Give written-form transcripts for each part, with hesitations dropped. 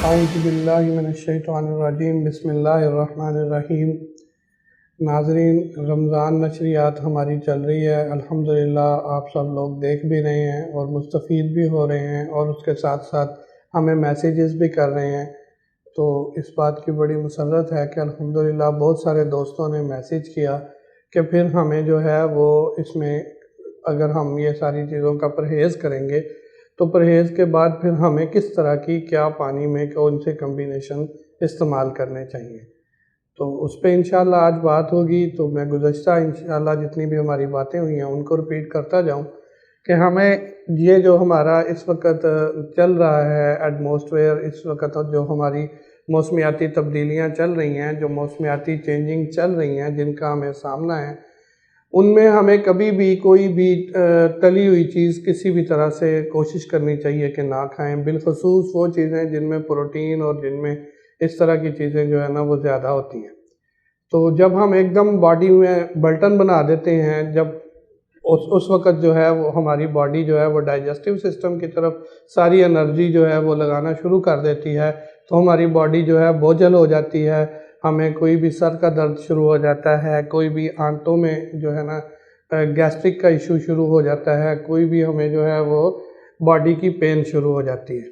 اعوذ باللہ من الشیطان الرجیم، بسم اللہ الرحمن الرحیم۔ ناظرین، رمضان نشریات ہماری چل رہی ہے، الحمدللہ آپ سب لوگ دیکھ بھی رہے ہیں اور مستفید بھی ہو رہے ہیں، اور اس کے ساتھ ساتھ ہمیں میسیجز بھی کر رہے ہیں۔ تو اس بات کی بڑی مسرت ہے کہ الحمدللہ بہت سارے دوستوں نے میسیج کیا کہ پھر ہمیں جو ہے وہ اس میں اگر ہم یہ ساری چیزوں کا پرہیز کریں گے تو پرہیز کے بعد پھر ہمیں کس طرح کی کیا پانی میں کون سے کمبینیشن استعمال کرنے چاہیے، تو اس پہ انشاءاللہ آج بات ہوگی۔ تو میں گزشتہ انشاءاللہ جتنی بھی ہماری باتیں ہوئی ہیں ان کو ریپیٹ کرتا جاؤں کہ ہمیں یہ جو ہمارا اس وقت چل رہا ہے ایٹماسفیئر، اس وقت جو ہماری موسمیاتی تبدیلیاں چل رہی ہیں، جو موسمیاتی چینجنگ چل رہی ہیں جن کا ہمیں سامنا ہے، ان میں ہمیں کبھی بھی کوئی بھی تلی ہوئی چیز کسی بھی طرح سے کوشش کرنی چاہیے کہ نہ کھائیں، بالخصوص وہ چیزیں جن میں پروٹین اور جن میں اس طرح کی چیزیں جو ہے نا وہ زیادہ ہوتی ہیں۔ تو جب ہم ایک دم باڈی میں بلٹن بنا دیتے ہیں، جب اس وقت جو ہے وہ ہماری باڈی جو ہے وہ ڈائجسٹیو سسٹم کی طرف ساری انرجی جو ہے وہ لگانا شروع کر دیتی ہے، تو ہماری باڈی جو ہے بوجھل ہو جاتی ہے، ہمیں کوئی بھی سر کا درد شروع ہو جاتا ہے، کوئی بھی آنتوں میں جو ہے نا گیسٹرک کا ایشو شروع ہو جاتا ہے، کوئی بھی ہمیں جو ہے وہ باڈی کی پین شروع ہو جاتی ہے۔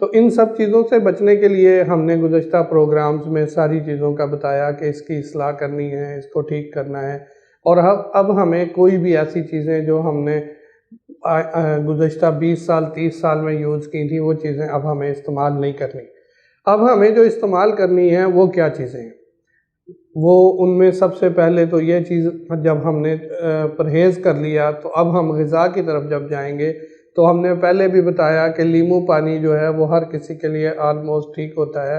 تو ان سب چیزوں سے بچنے کے لیے ہم نے گزشتہ پروگرامز میں ساری چیزوں کا بتایا کہ اس کی اصلاح کرنی ہے، اس کو ٹھیک کرنا ہے، اور اب ہمیں کوئی بھی ایسی چیزیں جو ہم نے گزشتہ 20 سال 30 سال میں یوز کی تھیں وہ چیزیں اب ہمیں استعمال نہیں کرنی۔ اب ہمیں جو استعمال کرنی ہے وہ کیا چیزیں ہیں؟ وہ ان میں سب سے پہلے تو یہ چیز، جب ہم نے پرہیز کر لیا تو اب ہم غذا کی طرف جب جائیں گے تو ہم نے پہلے بھی بتایا کہ لیمو پانی جو ہے وہ ہر کسی کے لیے آلموسٹ ٹھیک ہوتا ہے،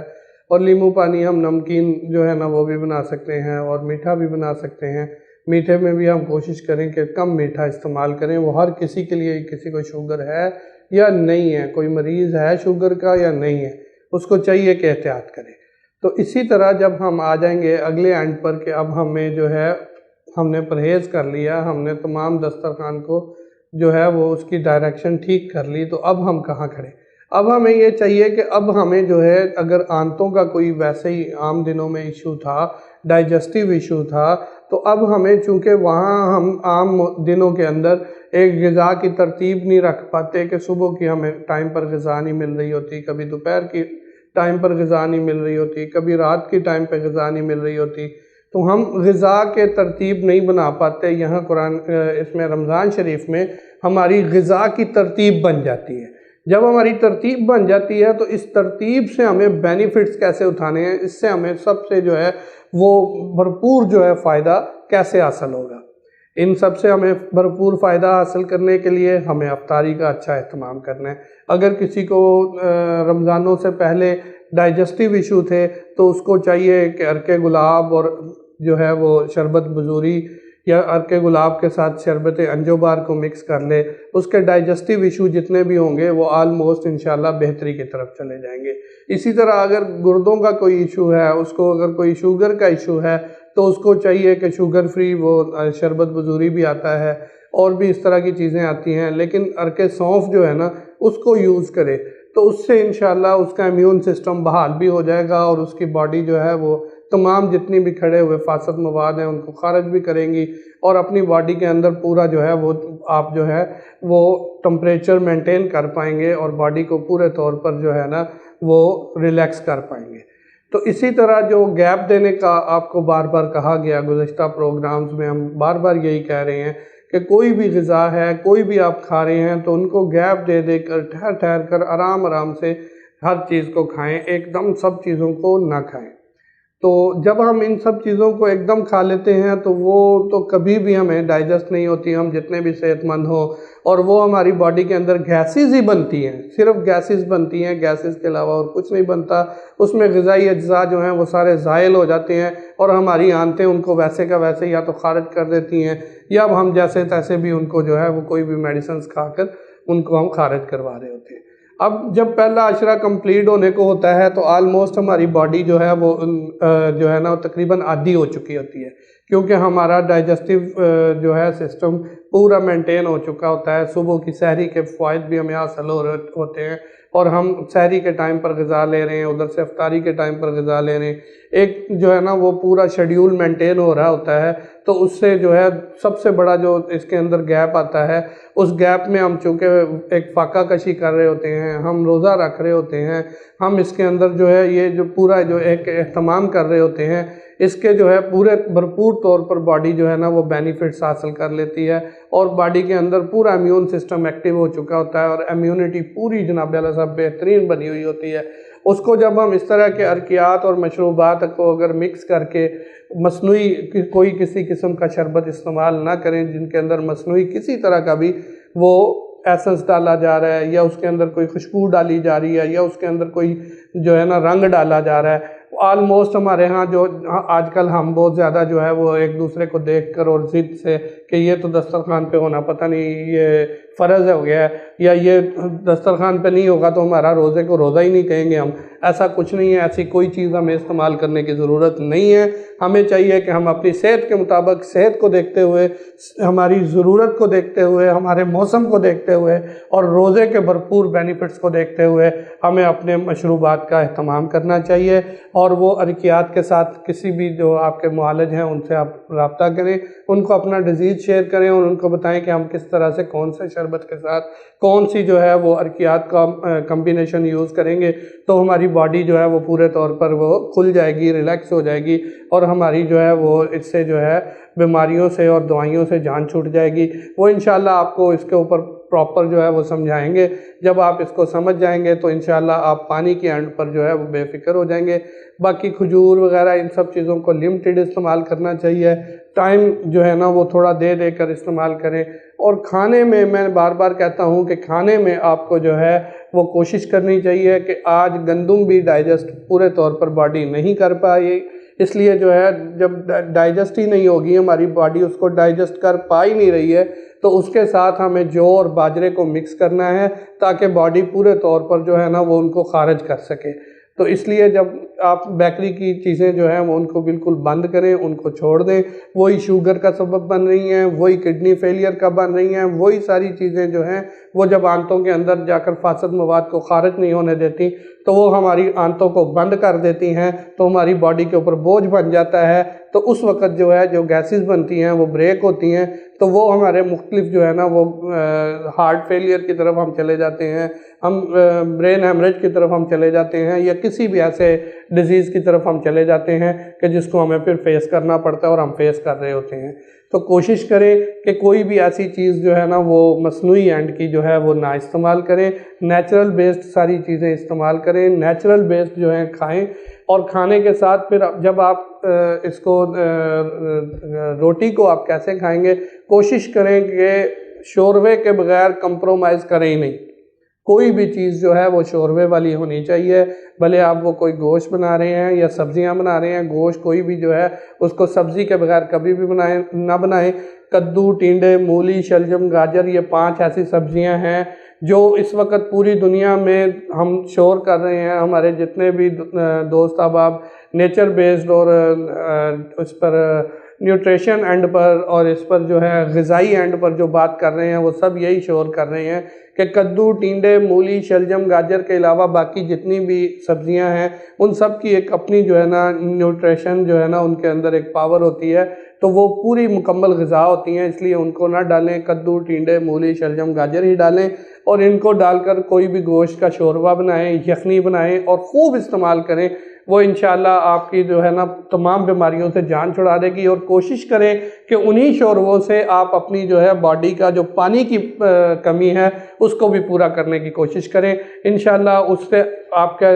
اور لیمو پانی ہم نمکین جو ہے نا وہ بھی بنا سکتے ہیں اور میٹھا بھی بنا سکتے ہیں۔ میٹھے میں بھی ہم کوشش کریں کہ کم میٹھا استعمال کریں، وہ ہر کسی کے لیے، کسی کو شوگر ہے یا نہیں ہے، کوئی مریض ہے شوگر کا یا نہیں ہے، اس کو چاہیے کہ احتیاط کرے۔ تو اسی طرح جب ہم آ جائیں گے اگلے اینڈ پر کہ اب ہمیں جو ہے ہم نے پرہیز کر لیا، ہم نے تمام دسترخوان کو جو ہے وہ اس کی ڈائریکشن ٹھیک کر لی، تو اب ہم کہاں کھڑے؟ اب ہمیں یہ چاہیے کہ اب ہمیں جو ہے اگر آنتوں کا کوئی ویسے ہی عام دنوں میں ایشو تھا، ڈائجسٹیو ایشو تھا، تو اب ہمیں چونکہ وہاں ہم عام دنوں کے اندر ایک غذا کی ترتیب نہیں رکھ پاتے کہ صبح کی ہمیں ٹائم پر غذا نہیں مل رہی ہوتی، کبھی دوپہر کی ٹائم پر غذا نہیں مل رہی ہوتی، کبھی رات کی ٹائم پہ غذا نہیں مل رہی ہوتی، تو ہم غذا کے ترتیب نہیں بنا پاتے۔ یہاں قرآن اس میں رمضان شریف میں ہماری غذا کی ترتیب بن جاتی ہے۔ جب ہماری ترتیب بن جاتی ہے تو اس ترتیب سے ہمیں بینیفٹس کیسے اٹھانے ہیں، اس سے ہمیں سب سے جو ہے وہ بھرپور جو ہے فائدہ کیسے حاصل ہوگا، ان سب سے ہمیں بھرپور فائدہ حاصل کرنے کے لیے ہمیں افطاری کا اچھا اہتمام کرنا ہے۔ اگر کسی کو رمضانوں سے پہلے ڈائجسٹیو ایشو تھے تو اس کو چاہیے کہ عرق گلاب اور جو ہے وہ شربت بزوری یا عرق گلاب کے ساتھ شربت انجوبار کو مکس کر لے، اس کے ڈائجسٹیو ایشو جتنے بھی ہوں گے وہ آلموسٹ انشاءاللہ بہتری کی طرف چلے جائیں گے۔ اسی طرح اگر گردوں کا کوئی ایشو ہے، اس کو اگر کوئی شوگر کا ایشو ہے تو اس کو چاہیے کہ شوگر فری وہ شربت بزوری بھی آتا ہے اور بھی اس طرح کی چیزیں آتی ہیں، لیکن عرق سونف جو ہے نا اس کو یوز کرے، تو اس سے انشاءاللہ اس کا امیون سسٹم بحال بھی ہو جائے گا اور اس کی باڈی جو ہے وہ تمام جتنی بھی کھڑے ہوئے فاسد مواد ہیں ان کو خارج بھی کریں گی، اور اپنی باڈی کے اندر پورا جو ہے وہ آپ جو ہے وہ ٹمپریچر مینٹین کر پائیں گے اور باڈی کو پورے طور پر جو ہے نا وہ ریلیکس کر پائیں گے۔ تو اسی طرح جو گیپ دینے کا آپ کو بار بار کہا گیا گزشتہ پروگرامز میں، ہم بار بار یہی کہہ رہے ہیں کہ کوئی بھی غذا ہے، کوئی بھی آپ کھا رہے ہیں تو ان کو گیپ دے دے کر ٹھہر ٹھہر کر آرام سے ہر چیز کو کھائیں، ایک دم سب چیزوں کو نہ کھائیں۔ تو جب ہم ان سب چیزوں کو ایک دم کھا لیتے ہیں تو وہ تو کبھی بھی ہمیں ڈائجسٹ نہیں ہوتی، ہم جتنے بھی صحت مند ہوں، اور وہ ہماری باڈی کے اندر گیسز ہی بنتی ہیں، صرف گیسز بنتی ہیں، گیسز کے علاوہ اور کچھ نہیں بنتا، اس میں غذائی اجزاء جو ہیں وہ سارے زائل ہو جاتے ہیں اور ہماری آنتیں ان کو ویسے کا ویسے یا تو خارج کر دیتی ہیں، یا اب ہم جیسے تیسے بھی ان کو جو ہے وہ کوئی بھی میڈیسنز کھا کر ان کو ہم خارج کروا رہے ہوتے ہیں۔ اب جب پہلا عشرہ کمپلیٹ ہونے کو ہوتا ہے تو آلموسٹ ہماری باڈی جو ہے وہ جو ہے نا تقریباً عادی ہو چکی ہوتی ہے، کیونکہ ہمارا ڈائجسٹیو جو ہے سسٹم پورا مینٹین ہو چکا ہوتا ہے، صبح کی سحری کے فوائد بھی ہمیں حاصل ہو رہے ہوتے ہیں، اور ہم سحری کے ٹائم پر غذا لے رہے ہیں، ادھر سے افطاری کے ٹائم پر غذا لے رہے ہیں، ایک جو ہے نا وہ پورا شیڈیول مینٹین ہو رہا ہوتا ہے، تو اس سے جو ہے سب سے بڑا جو اس کے اندر گیپ آتا ہے، اس گیپ میں ہم چونکہ ایک فاقہ کشی کر رہے ہوتے ہیں، ہم روزہ رکھ رہے ہوتے ہیں، ہم اس کے اندر جو ہے یہ جو پورا جو ایک اہتمام کر رہے ہوتے ہیں، اس کے جو ہے پورے بھرپور طور پر باڈی جو ہے نا وہ بینیفٹس حاصل کر لیتی ہے، اور باڈی کے اندر پورا امیون سسٹم ایکٹیو ہو چکا ہوتا ہے، اور امیونٹی پوری جناب اللہ صاحب بہترین بنی ہوئی ہوتی ہے۔ اس کو جب ہم اس طرح کے ارکیات اور مشروبات کو اگر مکس کر کے مصنوعی کوئی کسی قسم کا شربت استعمال نہ کریں جن کے اندر مصنوعی کسی طرح کا بھی وہ ایسنس ڈالا جا رہا ہے، یا اس کے اندر کوئی خوشبو ڈالی جا رہی ہے، یا اس کے اندر کوئی جو ہے نا رنگ ڈالا جا رہا ہے، آلموسٹ ہمارے ہاں جو آج کل ہم بہت زیادہ جو ہے وہ ایک دوسرے کو دیکھ کر اور ضد سے کہ یہ تو دسترخوان پہ ہونا پتہ نہیں یہ فرض ہو گیا ہے، یا یہ دسترخوان پہ نہیں ہوگا تو ہمارا روزے کو روزہ ہی نہیں کہیں گے ہم۔ ایسا کچھ نہیں ہے، ایسی کوئی چیز ہمیں استعمال کرنے کی ضرورت نہیں ہے۔ ہمیں چاہیے کہ ہم اپنی صحت کے مطابق، صحت کو دیکھتے ہوئے، ہماری ضرورت کو دیکھتے ہوئے، ہمارے موسم کو دیکھتے ہوئے اور روزے کے بھرپور بینیفٹس کو دیکھتے ہوئے ہمیں اپنے مشروبات کا اہتمام کرنا چاہیے، اور وہ ارکیات کے ساتھ کسی بھی جو آپ کے معالج ہیں ان سے آپ رابطہ کریں، ان کو اپنا ڈیزیز شیئر کریں اور ان کو بتائیں کہ ہم کس طرح سے کون سے شربت کے ساتھ کون سی جو ہے وہ ارکیات کا کمبینیشن یوز کریں گے تو ہماری باڈی جو ہے وہ پورے طور پر وہ کھل جائے گی، ریلیکس ہو جائے گی، اور ہماری جو ہے وہ اس سے جو ہے بیماریوں سے اور دوائیوں سے جان چھوٹ جائے گی۔ وہ انشاءاللہ آپ کو اس کے اوپر پراپر جو ہے وہ سمجھائیں گے۔ جب آپ اس کو سمجھ جائیں گے تو انشاءاللہ آپ پانی کے اینڈ پر جو ہے وہ بے فکر ہو جائیں گے۔ باقی کھجور وغیرہ ان سب چیزوں کو لمیٹڈ استعمال کرنا چاہیے، ٹائم جو ہے نا وہ تھوڑا دے دے کر استعمال کریں، اور کھانے میں بار بار کہتا ہوں کہ کھانے میں آپ کو جو ہے وہ کوشش کرنی چاہیے کہ آج گندم بھی ڈائجسٹ پورے طور پر باڈی نہیں کر پائی، اس لیے جو ہے جب ڈائجسٹ ہی نہیں ہوگی ہماری باڈی، اس کو ڈائجسٹ کر پا ہی نہیں رہی ہے، تو اس کے ساتھ ہمیں جو اور باجرے کو مکس کرنا ہے تاکہ باڈی پورے طور پر جو ہے نا وہ ان کو خارج کر سکے۔ تو اس لیے جب آپ بیکری کی چیزیں جو ہیں وہ ان کو بالکل بند کریں، ان کو چھوڑ دیں، وہی شوگر کا سبب بن رہی ہیں، وہی کڈنی فیلئر کا بن رہی ہیں، وہی ساری چیزیں جو ہیں وہ جب آنتوں کے اندر جا کر فاسد مواد کو خارج نہیں ہونے دیتی تو وہ ہماری آنتوں کو بند کر دیتی ہیں، تو ہماری باڈی کے اوپر بوجھ بن جاتا ہے، تو اس وقت جو ہے جو گیسز بنتی ہیں وہ بریک ہوتی ہیں، تو وہ ہمارے مختلف جو ہے نا وہ ہارٹ فیلئر کی طرف ہم چلے جاتے ہیں، ہم برین ہیمریج کی طرف ہم چلے جاتے ہیں، یا کسی بھی ایسے ڈیزیز کی طرف ہم چلے جاتے ہیں کہ جس کو ہمیں پھر فیس کرنا پڑتا ہے اور ہم فیس کر رہے ہوتے ہیں۔ تو کوشش کریں کہ کوئی بھی ایسی چیز جو ہے نا وہ مصنوعی اینڈ کی جو ہے وہ نہ استعمال کریں، نیچرل بیسڈ ساری چیزیں استعمال کریں، نیچرل بیسڈ جو ہیں کھائیں، اور کھانے کے ساتھ پھر جب آپ اس کو روٹی کو آپ کیسے کھائیں گے، کوشش کریں کہ شوربے کے بغیر کمپرومائز کریں ہی نہیں، کوئی بھی چیز جو ہے وہ شوربے والی ہونی چاہیے، بھلے آپ وہ کوئی گوشت بنا رہے ہیں یا سبزیاں بنا رہے ہیں، گوشت کوئی بھی جو ہے اس کو سبزی کے بغیر کبھی بھی نہ بنائیں۔ کدو، ٹینڈے، مولی، شلجم، گاجر، یہ 5 ایسی سبزیاں ہیں جو اس وقت پوری دنیا میں ہم شور کر رہے ہیں، ہمارے جتنے بھی دوست احباب نیچر بیسڈ اور اس پر نیوٹریشن اینڈ پر اور اس پر جو ہے غذائی اینڈ پر جو بات کر رہے ہیں وہ سب یہی شور کر رہے ہیں کہ کدو، ٹینڈے، مولی، شلجم، گاجر کے علاوہ باقی جتنی بھی سبزیاں ہیں ان سب کی ایک اپنی جو ہے نا نیوٹریشن جو ہے نا ان کے اندر ایک پاور ہوتی ہے، تو وہ پوری مکمل غذا ہوتی ہیں، اس لیے ان کو نہ ڈالیں، کدو، ٹینڈے، مولی، شلجم، گاجر ہی ڈالیں، اور ان کو ڈال کر کوئی بھی گوشت کا شوربہ بنائیں، یخنی بنائیں اور خوب استعمال کریں، وہ انشاءاللہ آپ کی جو ہے نا تمام بیماریوں سے جان چھڑا دے گی۔ اور کوشش کریں کہ انہی شوربوں سے آپ اپنی جو ہے باڈی کا جو پانی کی کمی ہے اس کو بھی پورا کرنے کی کوشش کریں، انشاءاللہ اس سے آپ کا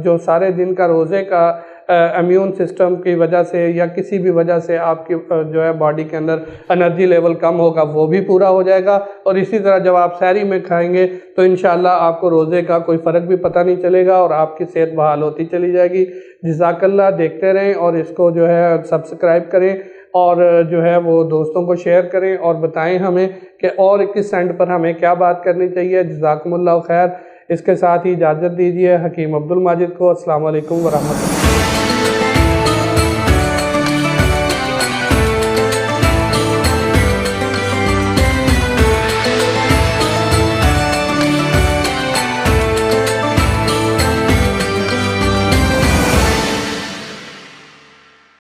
جو سارے دن کا روزے کا امیون سسٹم کی وجہ سے یا کسی بھی وجہ سے آپ کی جو ہے باڈی کے اندر انرجی لیول کم ہوگا وہ بھی پورا ہو جائے گا، اور اسی طرح جب آپ سحری میں کھائیں گے تو انشاءاللہ آپ کو روزے کا کوئی فرق بھی پتہ نہیں چلے گا اور آپ کی صحت بحال ہوتی چلی جائے گی۔ جزاک اللہ، دیکھتے رہیں اور اس کو جو ہے سبسکرائب کریں اور جو ہے وہ دوستوں کو شیئر کریں اور بتائیں ہمیں کہ اور کس اینڈ پر ہمیں کیا بات کرنی چاہیے۔ جزاکم اللہ خیر۔ اس کے ساتھ ہی اجازت دیجیے حکیم عبد الماجد کو۔ السلام علیکم ورحمۃ اللہ۔